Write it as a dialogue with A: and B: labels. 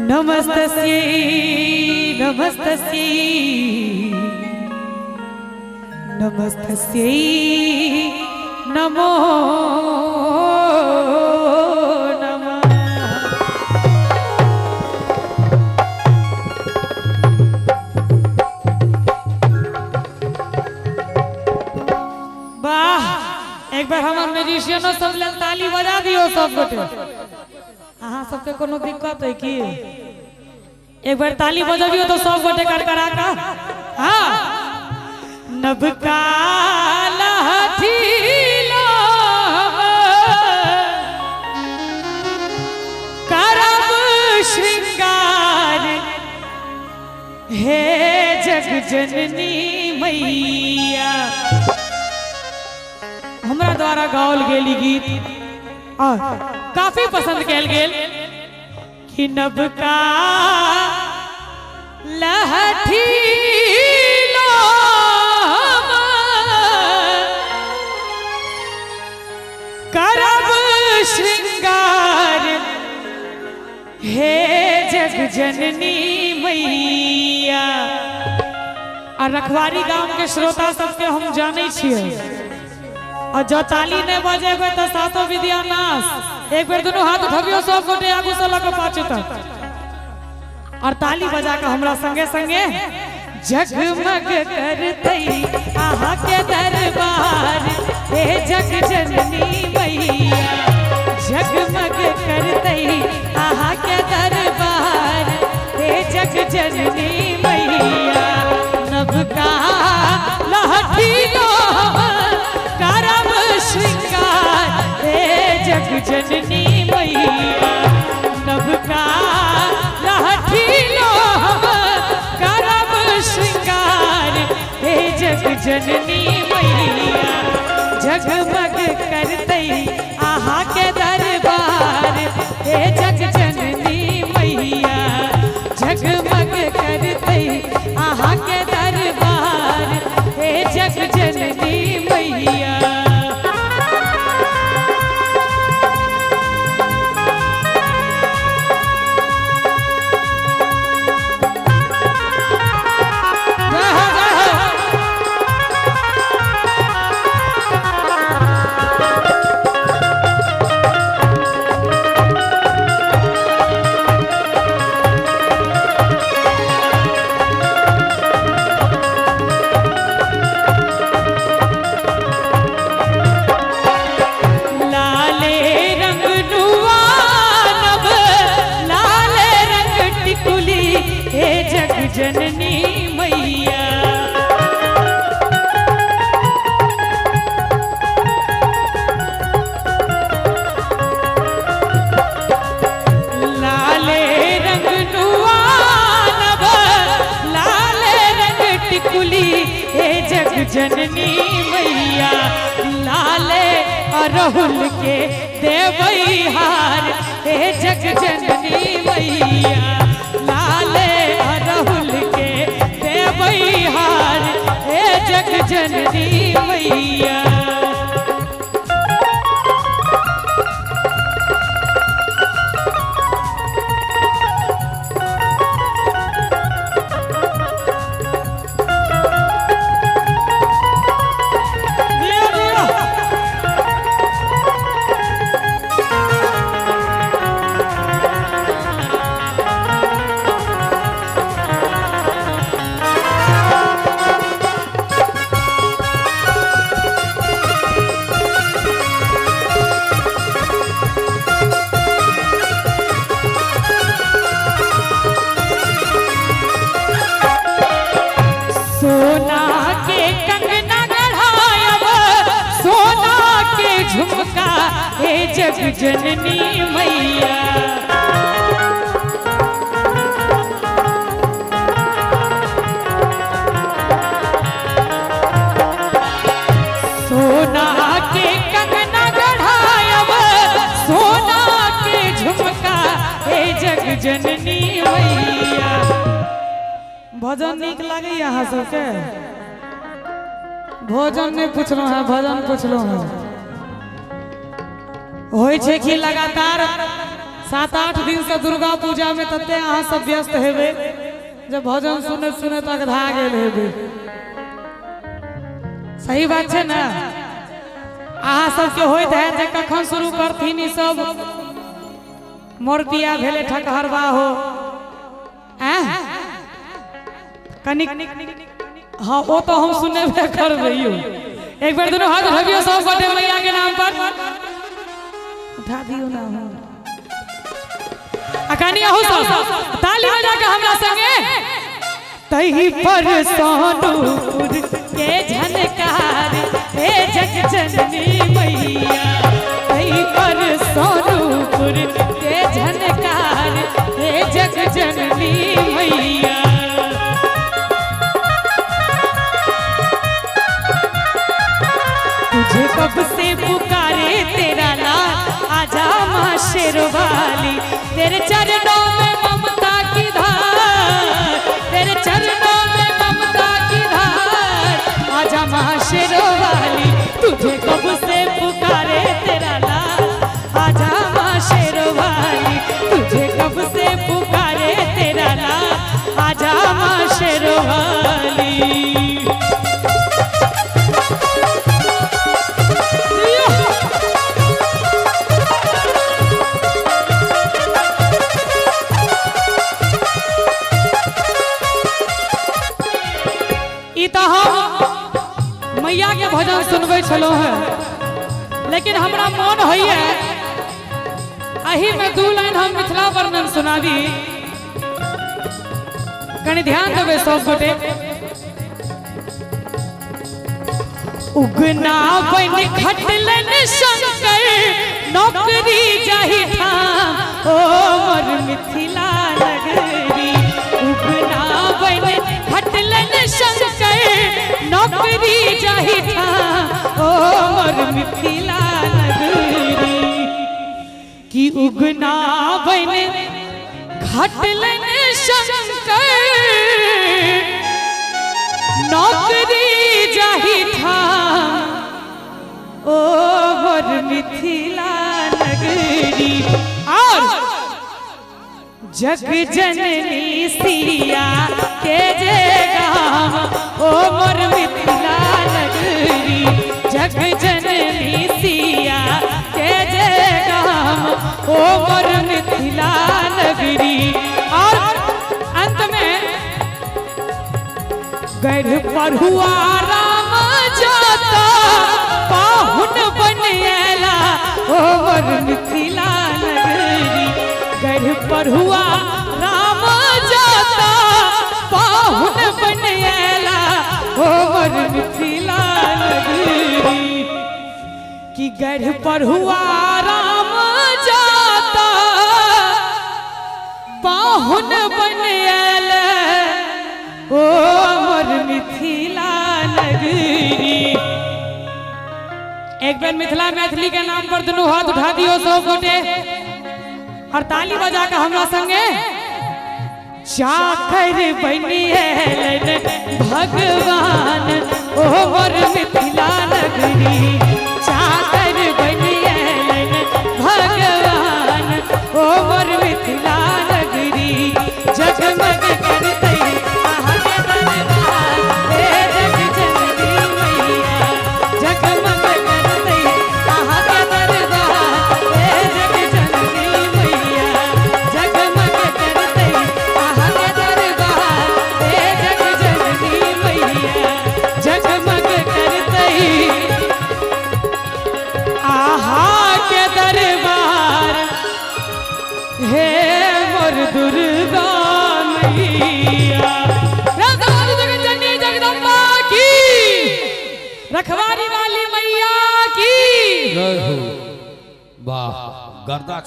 A: नमस्तस्यै नमस्तस्यै नमस्तस्यै नमो नमः। वाह, एक बार हमार म्यूजिशियनों सब लेल ताली बजा दियो सब गोटे। अहाँ सबके कोनो दिक्कत है कि एक बार ताली बजाबियो तो सब गोटे करकरा का। हाँ, नबका लहठीलो करब श्रृंगार हे जग जननी मैया। हमरा द्वारा गाओल गेली गीत काफी पसंद कैल गेल कि नबका लहठीलो करब श्रृंगार हे जग जननी मैया। और रखवारी गांव के श्रोता सबके हम जाने छिए, और जो ताली नहीं बजेबे तो सातो विद्या नाश। एक बेर दोनों हाथ उठबियो सब गोटे आगू से लग पाछू तक, और ताली बजा के हमरा संगे संगे जगमग करतई आहा के दरबार हे जग जननी मैया। जगमग करतई आहा के दरबार हे जग जननी मैया। नबका लहठीलो करब श्रृंगार हे जग जननी मैया। नबका लहठीलो करब श्रृंगार हे जग जननी मैया। जगमग करतई आहा के दरबार हे जग जननी मैया। जगमग करतई आहा के दरबार हे जग जननी मैया। जननी मैया लाले रंग नुआनब लाले रंग टिकुली हे जग जननी मैया। लाले अरहुल के देवई हार हे जग जननी मैया। लाले अरहुल के देवई हार हे जग जननी मैया। झुमका हे जग जननी मैया। सोना के कंगना गढ़ायब सोना के झुमका हे जग जननी मैया। भजन नीक लगे यहाँ सबके? भोजन नहीं पूछलो है, भजन पूछलो है। होय छे कि लगातार 7-8 दिन से दुर्गा पूजा में तते अहाँ सब व्यस्त हेबे जब भजन सुने सुने तक धा गेल हेबे। सही बात है ना? अहाँ सबके होइत है जे कखन शुरू करथिन ई सब मोर पिया भेले ठकहरबा हो कनिक। हाँ वो तो हम सुने करबे यो। एक बार दोनों हाथ उठाइयो सब गोटे मैया के नाम पर उठा दियो ना हो अकानिया हो सब ताली बजा के हमरा संगे तही पर सोनूपुर के झनकार हे जग जननी मैया तही पर सोनूपुर के झनकार हे जग जननी मैया। तुझे कब से पुकारे तेरा लाल आजा माँ शेरवाली तेरे चरणों में ममता की धार तेरे चरणों में ममता की धार आजा माँ शेरवाली तुझे कब से पुकारे तेरा लाल आजा माँ शेरवाली तुझे कब से पुकारे तेरा लाल आजा माँ शेरवाली। मैया के भजन सुनबे छलो है लेकिन हमरा मन होइए अही में 2 लाइन हम मिथिला वर्णन सुनाबी कनि ध्यान देबे सब गोटे। उगना बन खटलन शंकर नौकरी जाहि ठाम ओ मोर मिथिला नगरी उगना बन खटलन शंकर नौकरी जाहि ठाम ओ मोर मिथिला नगरी कि उगना बन खटलन शंकर नौकरी जाहि ठाम ओ मोर मिथिला नगरी और जग जननी सिया के जे गाम ओ मोर मिथिला नगरी जग जननी सिया के जे गाम ओ मोर मिथिला नगरी। और अंत में गढ़ पर हुआ राम जाता पाहुन बन आला ओ मोर मिथिला नगरी गढ़ पर हुआ राम जाता पाहुन बन आला ओ मोर मिथिला नगरी कि गढ़ पर हुआ राम जाता पाहुन बन आला ओ मोर मिथिला नगरी। एक बार मिथिला मैथिली के नाम पर दोनों हाथ उठा दियो सब गोटे और ताली बजा के हमरा संगे चाकर बनिए भगवान ओ मोर मिथिला नगरी चाकर बनिए भगवान ओ मोर मिथिला नगरी जगमग करते दुर्गा मैया जगदम्बा की रखवाली वाली मैया की। वाह गर्दा